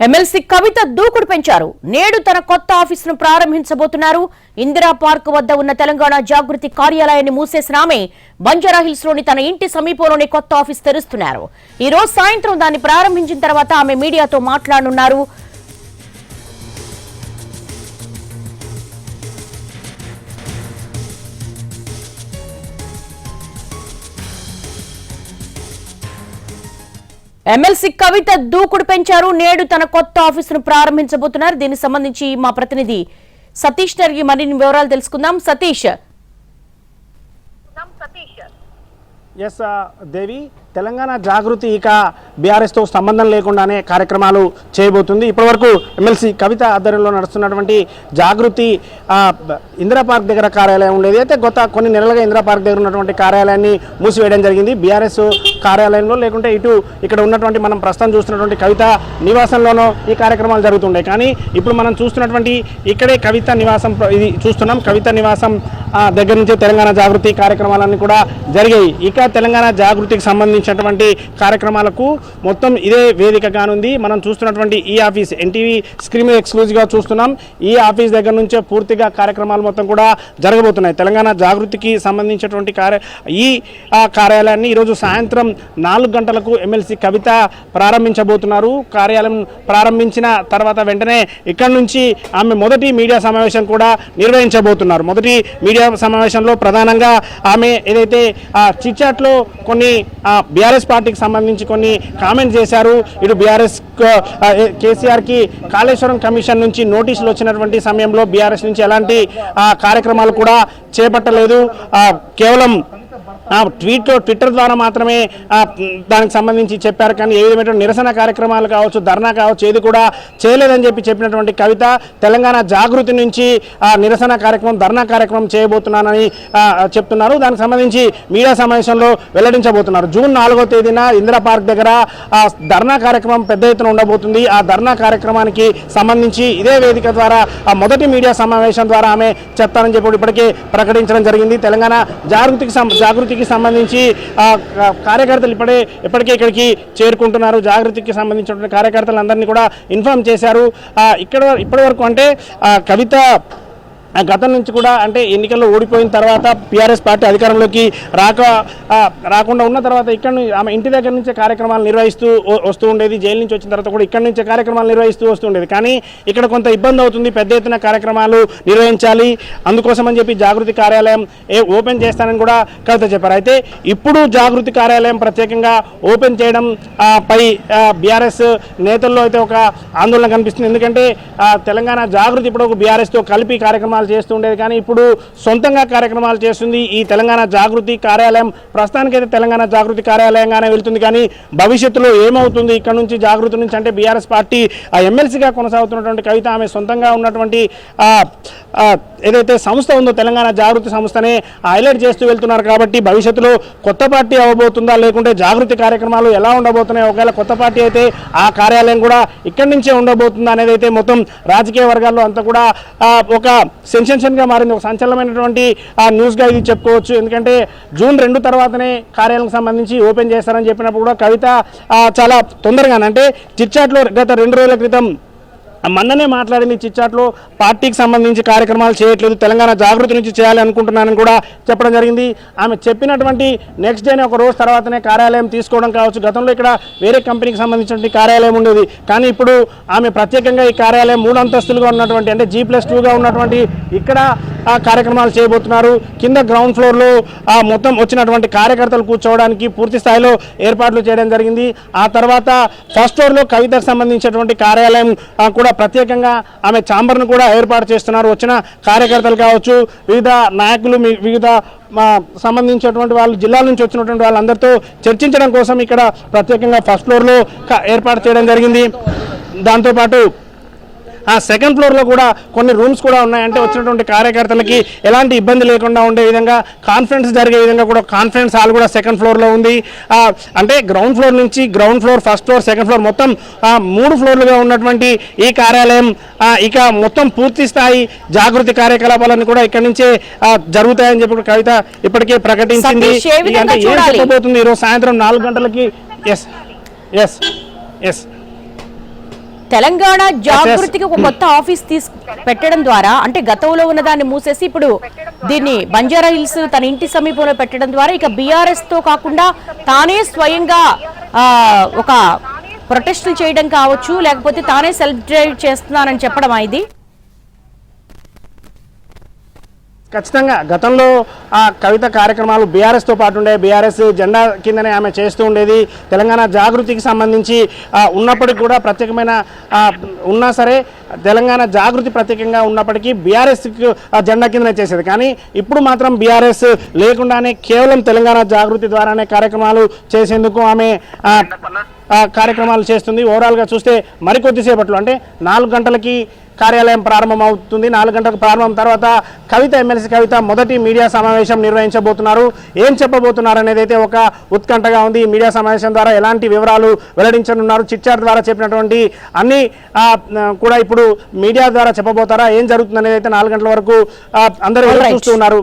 MLC కవిత దూకుడు పెంచారు. నేడు తన కొత్త ఆఫీసును ప్రారంభించబోతున్నారు. ఇందిరా పార్క్ వద్ద ఉన్న తెలంగాణ జాగృతి కార్యాలయాన్ని మూసేసిన ఆమె బంజారాహిల్స్ లోని తన ఇంటి సమీపంలోని కొత్త ఆఫీస్ తెరుస్తున్నారు. ఈ రోజు సాయంత్రం దాన్ని ప్రారంభించిన తర్వాత ఆమె మీడియాతో మాట్లాడనున్నారు. ఎమ్మెల్సీ కవిత దూకుడు పెంచారు. నేడు తన కొత్త ఆఫీసును ప్రారంభించబోతున్నారు. దీనికి సంబంధించి మా ప్రతినిధి సతీష్ గారికి మరిన్ని వివరాలు తెలుసుకుందాం. సతీష్. ఎస్ దేవి, తెలంగాణ జాగృతి ఇక బీఆర్ఎస్తో సంబంధం లేకుండానే కార్యక్రమాలు చేయబోతుంది. ఇప్పటివరకు ఎమ్మెల్సీ కవిత ఆధ్వర్యంలో నడుస్తున్నటువంటి జాగృతి ఇందిరా పార్క్ దగ్గర కార్యాలయం ఉండేది. అయితే గత కొన్ని నెలలుగా ఇందిరా పార్క్ దగ్గర ఉన్నటువంటి కార్యాలయాన్ని మూసివేయడం జరిగింది. బీఆర్ఎస్ కార్యాలయంలో లేకుంటే ఇటు ఇక్కడ ఉన్నటువంటి మనం ప్రస్తుతం చూస్తున్నటువంటి కవిత నివాసంలోనూ ఈ కార్యక్రమాలు జరుగుతుండే. కానీ ఇప్పుడు మనం చూస్తున్నటువంటి ఇక్కడే కవిత నివాసం ఇది చూస్తున్నాం. కవిత నివాసం దగ్గర నుంచి తెలంగాణ జాగృతి కార్యక్రమాలన్నీ కూడా జరిగాయి. ఇక తెలంగాణ జాగృతికి సంబంధించినటువంటి కార్యక్రమాలకు మొత్తం ఇదే వేదిక కానుంది. మనం చూస్తున్నటువంటి ఈ ఆఫీస్ ఎన్టీవీ స్క్రీన్ ఎక్స్క్లూజివ్గా చూస్తున్నాం. ఈ ఆఫీస్ దగ్గర నుంచే పూర్తిగా కార్యక్రమాలు మొత్తం కూడా జరగబోతున్నాయి. తెలంగాణ జాగృతికి సంబంధించినటువంటి ఈ కార్యాలయాన్ని ఈరోజు సాయంత్రం 4 గంటలకు ఎమ్మెల్సీ కవిత ప్రారంభించబోతున్నారు. కార్యాలయం ప్రారంభించిన తర్వాత వెంటనే ఇక్కడి నుంచి ఆమె మొదటి మీడియా సమావేశం కూడా నిర్వహించబోతున్నారు. మొదటి మీడియా సమావేశంలో ప్రధానంగా ఆమె ఏదైతే చిట్చాట్లో కొన్ని బీఆర్ఎస్ పార్టీకి సంబంధించి కొన్ని కామెంట్స్ చేశారు. ఇటు బీఆర్ఎస్ కేసీఆర్కి కాళేశ్వరం కమిషన్ నుంచి నోటీసులు వచ్చినటువంటి సమయంలో బీఆర్ఎస్ నుంచి ఎలాంటి కార్యక్రమాలు కూడా చేపట్టలేదు. కేవలం ట్విట్టర్ ద్వారా మాత్రమే దానికి సంబంధించి చెప్పారు. కానీ ఏ విధమైన నిరసన కార్యక్రమాలు కావచ్చు, ధర్నా కావచ్చు, ఏది కూడా చేయలేదని చెప్పినటువంటి కవిత తెలంగాణ జాగృతి నుంచి నిరసన కార్యక్రమం, ధర్నా కార్యక్రమం చేయబోతున్నానని చెప్తున్నారు. దానికి సంబంధించి మీడియా సమావేశంలో వెల్లడించబోతున్నారు. జూన్ 4వ తేదీన ఇందిరా పార్క్ దగ్గర ధర్నా కార్యక్రమం పెద్ద ఎత్తున ఉండబోతుంది. ఆ ధర్నా కార్యక్రమానికి సంబంధించి ఇదే వేదిక ద్వారా మొదటి మీడియా సమావేశం ద్వారా ఆమె చెప్తానని చెప్పి ఇప్పటికే ప్రకటించడం జరిగింది. తెలంగాణ జాగృతికి సంబంధించి కార్యకర్తలు ఇప్పటికే ఇక్కడికి చేరుకుంటున్నారు. జాగృతికి సంబంధించినటువంటి కార్యకర్తలందరినీ కూడా ఇన్ఫార్మ్ చేశారు. ఇప్పటి వరకు అంటే కవిత గతం నుంచి కూడా అంటే ఎన్నికల్లో ఓడిపోయిన తర్వాత బీఆర్ఎస్ పార్టీ అధికారంలోకి రాకుండా ఉన్న తర్వాత ఇక్కడ ఆమె ఇంటి దగ్గర నుంచే కార్యక్రమాలు నిర్వహిస్తూ వస్తూ ఉండేది. జైలు నుంచి వచ్చిన తర్వాత కూడా ఇక్కడ నుంచే కార్యక్రమాలు నిర్వహిస్తూ వస్తూ ఉండేది. కానీ ఇక్కడ కొంత ఇబ్బంది అవుతుంది, పెద్ద ఎత్తున కార్యక్రమాలు నిర్వహించాలి, అందుకోసం అని చెప్పి జాగృతి కార్యాలయం ఓపెన్ చేస్తానని కూడా కవిత చెప్పారు. అయితే ఇప్పుడు జాగృతి కార్యాలయం ప్రత్యేకంగా ఓపెన్ చేయడం పై బీఆర్ఎస్ నేతల్లో అయితే ఒక ఆందోళన కనిపిస్తుంది. ఎందుకంటే తెలంగాణ జాగృతి ఇప్పుడు ఒక బీఆర్ఎస్తో కలిపి కార్యక్రమాలు చేస్తూ ఉండేది. కానీ ఇప్పుడు సొంతంగా కార్యక్రమాలు చేస్తుంది ఈ తెలంగాణ జాగృతి కార్యాలయం. ప్రస్తుతానికైతే తెలంగాణ జాగృతి కార్యాలయంగానే వెళ్తుంది. కానీ భవిష్యత్తులో ఏమవుతుంది ఇక్కడ నుంచి జాగృతి నుంచి అంటే బీఆర్ఎస్ పార్టీ ఎమ్మెల్సీగా కొనసాగుతున్నటువంటి కవిత ఆమె సొంతంగా ఉన్నటువంటి ఏదైతే సంస్థ ఉందో తెలంగాణ జాగృతి సంస్థనే హైలైట్ చేస్తూ వెళ్తున్నారు. కాబట్టి భవిష్యత్తులో కొత్త పార్టీ అవ్వబోతుందా, లేకుంటే జాగృతి కార్యక్రమాలు ఎలా ఉండబోతున్నాయి, ఒకవేళ కొత్త పార్టీ అయితే ఆ కార్యాలయం కూడా ఇక్కడి నుంచే ఉండబోతుందా అనేది అయితే మొత్తం రాజకీయ వర్గాల్లో అంతా కూడా ఒక సెన్సేషన్గా మారింది, ఒక సంచలనమైనటువంటి న్యూస్గా ఇది చెప్పుకోవచ్చు. ఎందుకంటే జూన్ 2 తర్వాతనే కార్యాలయానికి సంబంధించి ఓపెన్ చేస్తారని చెప్పినప్పుడు కూడా కవిత చాలా తొందరగానే అంటే చిట్చాట్లో గత 2 రోజుల క్రితం మొన్ననే మాట్లాడింది. చిట్చాట్లో పార్టీకి సంబంధించి కార్యక్రమాలు చేయట్లేదు, తెలంగాణ జాగృతి నుంచి చేయాలి అనుకుంటున్నానని కూడా చెప్పడం జరిగింది. ఆమె చెప్పినటువంటి నెక్స్ట్ డేనే ఒక రోజు తర్వాతనే కార్యాలయం తీసుకోవడం కావచ్చు. గతంలో ఇక్కడ వేరే కంపెనీకి సంబంధించినటువంటి కార్యాలయం ఉండేది. కానీ ఇప్పుడు ఆమె ప్రత్యేకంగా ఈ కార్యాలయం 3 అంతస్తులుగా ఉన్నటువంటి అంటే G+2గా ఉన్నటువంటి ఇక్కడ కార్యక్రమాలు చేయబోతున్నారు. కింద గ్రౌండ్ ఫ్లోర్లో మొత్తం వచ్చినటువంటి కార్యకర్తలు కూర్చోవడానికి పూర్తి స్థాయిలో ఏర్పాట్లు చేయడం జరిగింది. ఆ తర్వాత ఫస్ట్ ఫ్లోర్లో కవితకు సంబంధించినటువంటి కార్యాలయం కూడా ప్రత్యేకంగా ఆమె ఛాంబర్ను కూడా ఏర్పాటు చేస్తున్నారు. వచ్చిన కార్యకర్తలు కావచ్చు, వివిధ నాయకులు, వివిధ సంబంధించినటువంటి వాళ్ళు, జిల్లాల నుంచి వచ్చినటువంటి వాళ్ళందరితో చర్చించడం కోసం ఇక్కడ ప్రత్యేకంగా ఫస్ట్ ఫ్లోర్లో ఏర్పాటు చేయడం జరిగింది. దాంతోపాటు సెకండ్ ఫ్లోర్లో కూడా కొన్ని రూమ్స్ కూడా ఉన్నాయంటే వచ్చినటువంటి కార్యకర్తలకి ఎలాంటి ఇబ్బంది లేకుండా ఉండే విధంగా కాన్ఫరెన్స్ జరిగే విధంగా కూడా కాన్ఫరెన్స్ హాల్ కూడా సెకండ్ ఫ్లోర్లో ఉంది. అంటే గ్రౌండ్ ఫ్లోర్ నుంచి ground floor, first floor, second floor మొత్తం 3 ఫ్లోర్లుగా ఉన్నటువంటి ఈ కార్యాలయం ఇక మొత్తం పూర్తి స్థాయి జాగృతి కార్యకలాపాలన్నీ కూడా ఇక్కడ నుంచే జరుగుతాయని చెప్పి కవిత ఇప్పటికే ప్రకటించింది. అంటే ఏం చెప్పబోతుంది ఈరోజు సాయంత్రం 4 గంటలకి? ఎస్ ఎస్ ఎస్ తెలంగాణ జాగృతికి ఒక కొత్త ఆఫీస్ పెట్టడం ద్వారా, అంటే గతంలో ఉన్న దాన్ని మూసేసి ఇప్పుడు దీన్ని బంజారా హిల్స్ తన ఇంటి సమీపంలో పెట్టడం ద్వారా ఇక బీఆర్ఎస్ తో కాకుండా తానే స్వయంగా ఒక ప్రొటెస్టులు చేయడం కావచ్చు, లేకపోతే తానే సెల్ఫ్ డ్రైవ్ చేస్తున్నానని చెప్పడం ఇది. ఖచ్చితంగా గతంలో ఆ కవిత కార్యక్రమాలు బీఆర్ఎస్తో పాటు ఉండే, బీఆర్ఎస్ జెండా కిందనే ఆమె చేస్తూ ఉండేది. తెలంగాణ జాగృతికి సంబంధించి ఉన్నప్పటికీ కూడా ప్రత్యేకమైన ఉన్నా సరే తెలంగాణ జాగృతి ప్రత్యేకంగా ఉన్నప్పటికీ బీఆర్ఎస్ జెండా కిందనే చేసేది. కానీ ఇప్పుడు మాత్రం బీఆర్ఎస్ లేకుండానే కేవలం తెలంగాణ జాగృతి ద్వారానే కార్యక్రమాలు చేసేందుకు ఆమె కార్యక్రమాలు చేస్తుంది. ఓవరాల్గా చూస్తే మరికొద్దిసేపట్లో అంటే 4 గంటలకి కార్యాలయం ప్రారంభం అవుతుంది. 4 గంటలకు ప్రారంభం తర్వాత ఎమ్మెల్సీ కవిత మొదటి మీడియా సమావేశం నిర్వహించబోతున్నారు. ఏం చెప్పబోతున్నారు అనేది అయితే ఒక ఉత్కంఠగా ఉంది. ఈ మీడియా సమావేశం ద్వారా ఎలాంటి వివరాలు వెల్లడించనున్నారు, చిట్ చాట్ ద్వారా చెప్పినటువంటి అన్ని కూడా ఇప్పుడు మీడియా ద్వారా చెప్పబోతారా, ఏం జరుగుతుంది అనేది అయితే 4 గంటల వరకు అందరూ చూస్తూ ఉన్నారు.